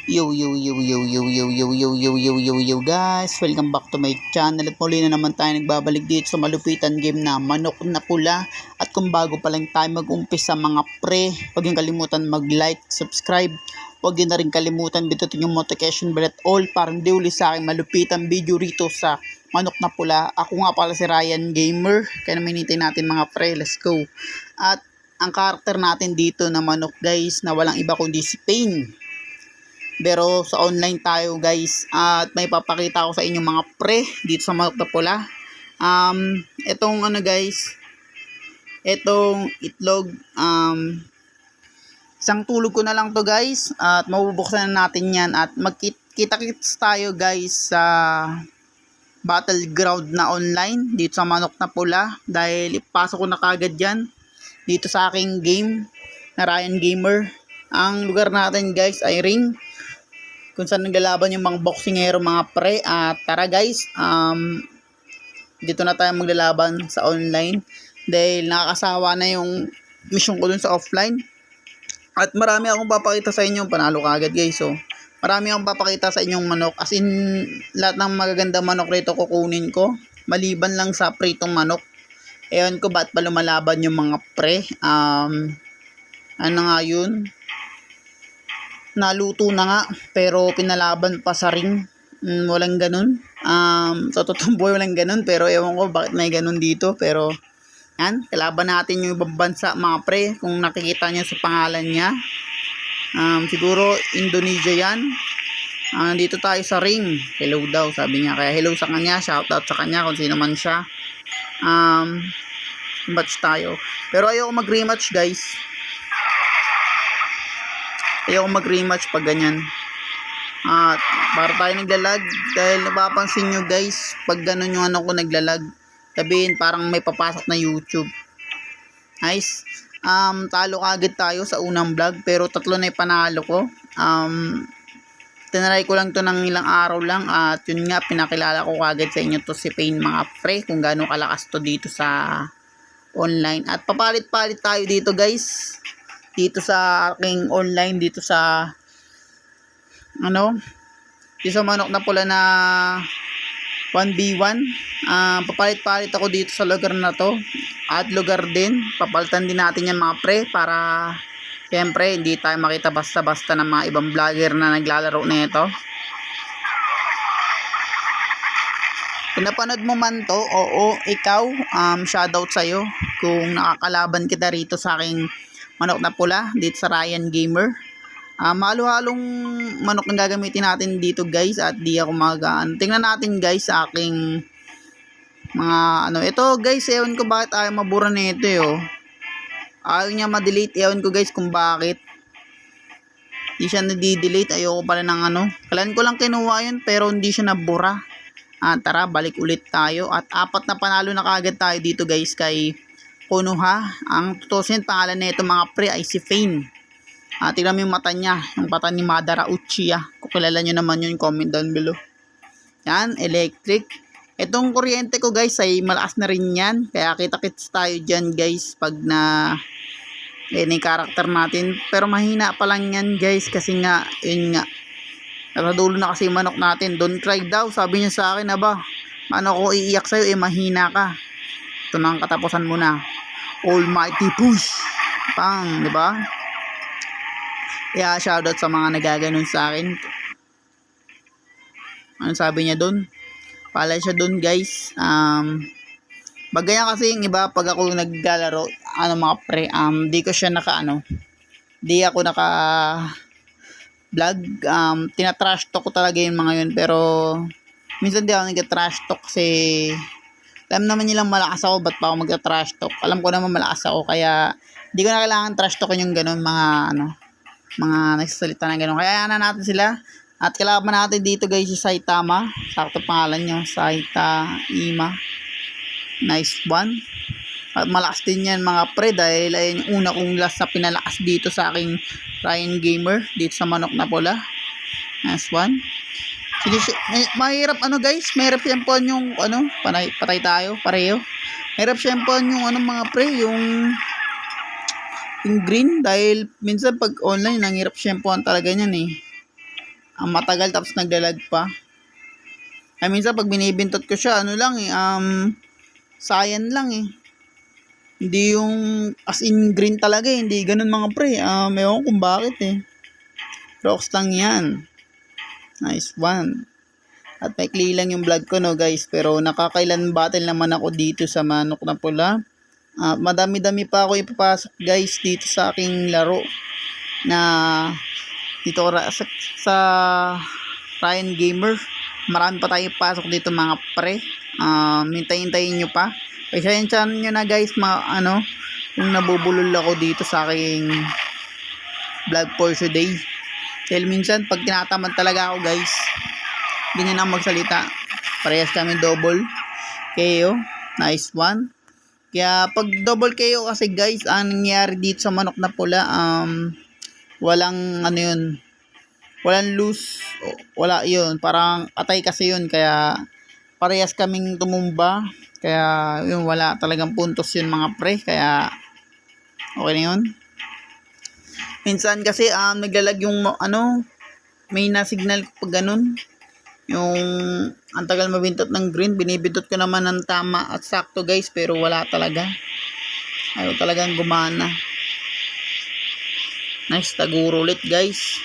Yo guys, welcome back to my channel at muli na naman tayo nagbabalik dito sa malupitan game na Manok na Pula. At kung bago pa lang tayo mag-umpisa mga pre, huwag yung kalimutan mag-like, subscribe, huwag yun na rin kalimutan bitutin yung notification bell at all para hindi uli sa aking malupitan video rito sa Manok na Pula. Ako nga pala si Ryan Gamer, kaya naman hinintay natin mga pre, let's go. At ang karakter natin dito na Manok guys na walang iba kundi si Pain. Pero sa online tayo guys at may papakita ako sa inyo mga pre dito sa Manok na Pula. Itong ano guys, itong itlog, isang tulog ko na lang to guys at mabubuksan na natin yan at magkita-kits tayo guys sa battleground na online dito sa Manok na Pula dahil ipasok ko na kagad yan dito sa aking game na Ryan Gamer. Ang lugar natin guys ay ring kung saan naglalaban yung mga boxingero mga pre. At tara guys, dito na tayo maglalaban sa online dahil nakakasawa na yung mission ko dun sa offline. At marami akong papakita sa inyo, panalo kagad guys. So marami akong papakita sa inyong manok, as in lahat ng magagandang manok rito kukunin ko maliban lang sa pritong manok. Ewan ko ba't pa lumalaban yung mga pre. Ano nga yun, naluto na nga pero pinalaban pa sa ring. Walang ganun. Sa totoong buhay walang ganun, pero ewan ko bakit may ganun dito. Pero yan, kalaban natin yung ibang bansa mga pre. Kung nakikita nyo sa pangalan niya, siguro Indonesia yan. Dito tayo sa ring. Hello daw sabi niya, kaya hello sa kanya, shoutout sa kanya kung sino man siya. Match tayo, pero ayoko mag rematch guys. Ayoko mag-rematch pag ganyan. At para tayo naglalag dahil napapansin nyo guys, pag ganun yung ano ko naglalag, sabihin parang may papasok na YouTube. Nice. Talo agad tayo sa unang vlog pero tatlo na yung panalo ko. Tinaray ko lang to ng ilang araw lang at yun nga, pinakilala ko agad sa inyo to si Pain mga pre, kung gaano kalakas to dito sa online. At papalit-palit tayo dito guys, dito sa aking online, dito sa dito sa Manok na Pula na 1v1. Papalit-palit ako dito sa lugar na to at lugar din, papalitan din natin yan mga pre para siyempre hindi tayo makita basta-basta ng mga ibang vlogger na naglalaro na ito. Kung napanood mo man to, oo, ikaw, shoutout sa'yo kung nakakalaban kita rito sa aking Manok na Pula dito sa Ryan Gamer. Halo-halong manok ang gagamitin natin dito guys at di ako tingnan natin guys sa aking mga ito guys, ewan ko bakit ayaw mabura nito ayaw niya ma-delete, ewan ko guys kung bakit di siya na-delete. Ayoko pala ng kalan ko lang kinuha yun pero hindi siya nabura. Tara, balik ulit tayo at 4 na panalo na kagad tayo dito guys kay Konoha. Ang tutusin pangalan nito mga pre ay si Pain. Tingnan mo yung mata niya, yung mata ni Madara Uchiha. Kung kilala nyo naman yun, comment down below. Yan, electric. Itong kuryente ko guys ay malakas na rin yan, kaya kita-kits tayo dyan guys pag na yung karakter natin. Pero mahina pa lang yan guys kasi nga yun nga, nakadulo na kasi yung manok natin. Don't cry daw, sabi niya sa akin, ano ko iiyak sa'yo, mahina ka. Ito na ang katapusan mo na. Almighty push. Pang, di ba? Kaya shoutout sa mga nagaganon sa akin. Ano sabi niya doon? Pala siya doon guys. Bagaya kasi yung iba pag ako naglalaro, mga pre, di ko siya di ako naka vlog. Tina-trash talk ko talaga yung mga yun, pero minsan di ako nag-trash talk kasi alam naman nilang malakas ako, ba't pa ako mag-trash talk? Alam ko naman malakas ako, kaya di ko na kailangan trash talk yung ganun mga nagsasalita na gano'n. Kaya na natin sila. At kalaban natin dito guys si Saitama. Sakto pangalan nyo, Saitama. Nice one. At malakas din yan mga pre dahil ayun yung una kong last na pinalakas dito sa aking Ryan Gamer dito sa Manok na Pula. Nice one. Mahirap guys, mahirap siyempoan yung patay tayo pareho. Mahirap siyempoan yung mga pre, yung green dahil minsan pag online nanghirap siyempoan talaga niyan ang matagal tapos naglalag pa. Ay minsan pag binibintot ko siya, ano lang eh, cyan lang eh. Hindi yung as in green talaga eh, hindi ganun mga pre. Ewan kung bakit eh. Rocks lang yan. Nice one. At may kli lang yung vlog ko no guys, pero nakakailan battle naman ako dito sa manok na pula. Madami-dami pa ako ipapasok guys dito sa aking laro na dito sa Ryan Gamer. Marami pa tayo pasok dito mga pre. Hintayin nyo pa. Pasensyahan nyo na guys, kung nabubulol ako dito sa aking vlog for today. Dahil minsan pag tinatamad talaga ako guys, ganyan ang magsalita. Parehas kami double KO. Nice one. Kaya pag double KO kasi guys, ang nangyari dito sa manok na pula, walang walang lose, wala yun, parang atay kasi yun, kaya parehas kaming tumumba, kaya yun, wala talagang puntos yun mga pre, kaya okay na yun. Minsan kasi naglalag yung may na signal pag ganun, yung ang tagal mabintot ng green, binibintot ko naman ng tama at sakto guys, pero wala talaga, ayaw talagang gumana. Nice, taguro ulit guys.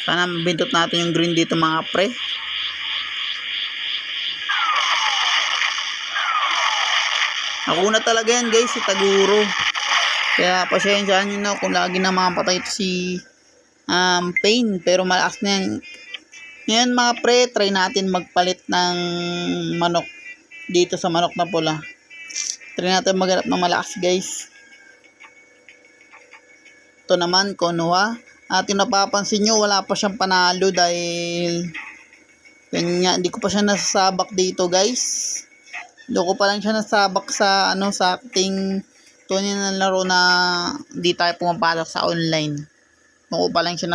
Sana mabintot natin yung green dito mga pre. Ako na talaga yan guys, si taguro. Kaya pasensyaan nyo na kung lagi na mapatay ito si Pain, pero malakas na yan. Ngayon mga pre, try natin magpalit ng manok dito sa manok na pula. Try natin maghanap ng malakas guys. Ito naman, Konoha. At yung napapansin nyo, wala pa siyang panalo dahil kanya, hindi ko pa siya nasasabak dito guys. Loko pa lang siya nasabak sa sa ating tunay na laro na hindi tayo pumapasok sa online. Loko pa lang siya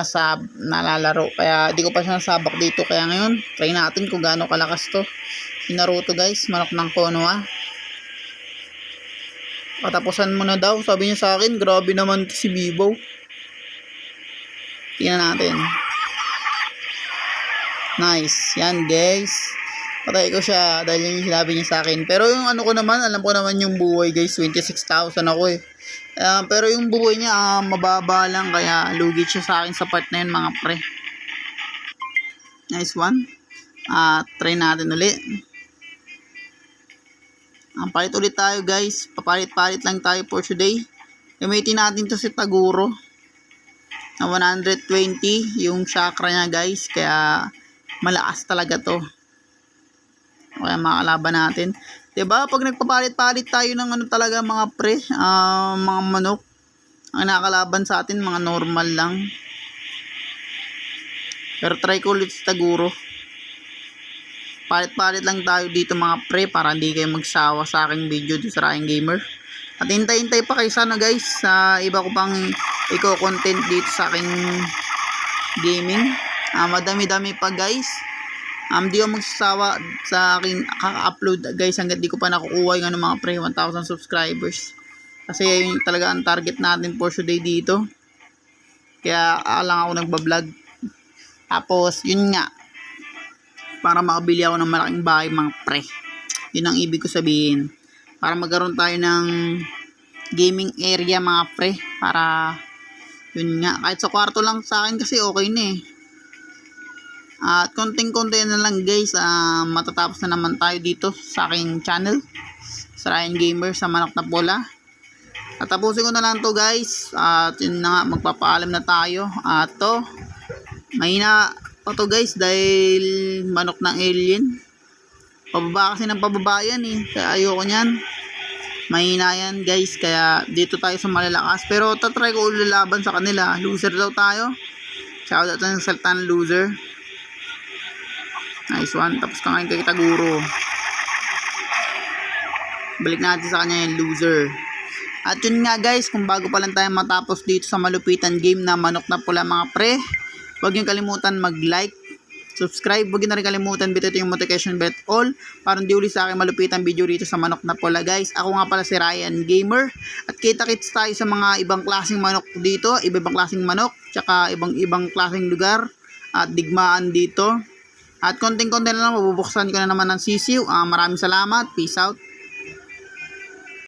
nalalaro, kaya hindi ko pa siya nasabak dito. Kaya ngayon, try natin kung gaano kalakas to. Si Naruto guys, manok ng Konoha. Patapusan mo na daw, sabi niya sa akin. Grabe naman si Bibo. Tingnan natin. Nice. Yan guys. Patay ko siya dahil yung sinabi niya sa akin. Pero yung ko naman, alam ko naman yung buhay guys. 26,000 ako eh. Pero yung buhay niya mababa lang. Kaya lugi siya sa akin sa part na yun mga pre. Nice one. Try natin ulit. Palit ulit tayo guys. Papalit-palit lang tayo for today. Gamitin natin to si Taguro na 120 yung chakra niya guys, kaya malakas talaga to. Kaya makalaban natin, diba? Pag nagpapalit-palit tayo ng talaga mga pre, mga manok, ang nakakalaban sa atin mga normal lang. Pero try ko ulit si Taguro. Palit-palit lang tayo dito mga pre para hindi kayo magsawa sa aking video dito sa Ryan Gamer. At hintay-hintay pa kayo sana guys sa iba ko pang i-content dito sa aking gaming. Madami-dami pa guys. Di ako magsasawa sa aking kaka-upload guys hanggat di ko pa nakukuha yung mga pre 1,000 subscribers. Kasi yun talaga ang target natin for today dito. Kaya lang ako nagbablog. Tapos yun nga, para makabili ako ng malaking bahay mga pre. Yun ang ibig ko sabihin. Para magkaroon tayo ng gaming area mga pre. Para yun nga, kahit sa kwarto lang sa akin kasi okay na eh. At konting-konti na lang guys, matatapos na naman tayo dito sa aking channel, sa Ryan Gamer sa manok na pula. At tapusin ko na lang to guys. At yun na nga, magpapaalam na tayo. At to, mahina pa to guys dahil manok ng alien. Pababa kasi ng pababa yan eh, kaya ayoko nyan. Mahina yan guys, kaya dito tayo sa malalakas. Pero tatry ko ulit laban sa kanila. Loser daw tayo. Shoutout sa salta ng loser. Nice one. Tapos ka ngayon kay Taguro. Balik natin sa kanya yung loser. At yun nga guys, kung bago pa lang tayo matapos dito sa malupitan game na manok na pula mga pre, huwag niyong kalimutan mag-like subscribe. Huwag na rin kalimutan bitutin yung notification bell all para hindi uli sa akin malupitang video rito sa manok na pula guys. Ako nga pala si Ryan Gamer at kita-kits tayo sa mga ibang klaseng manok dito, iba-ibang klaseng manok, tsaka ibang klaseng lugar at digmaan dito. At konting-konti na lang mabubuksan ko na naman ng sisiw. Maraming salamat. Peace out.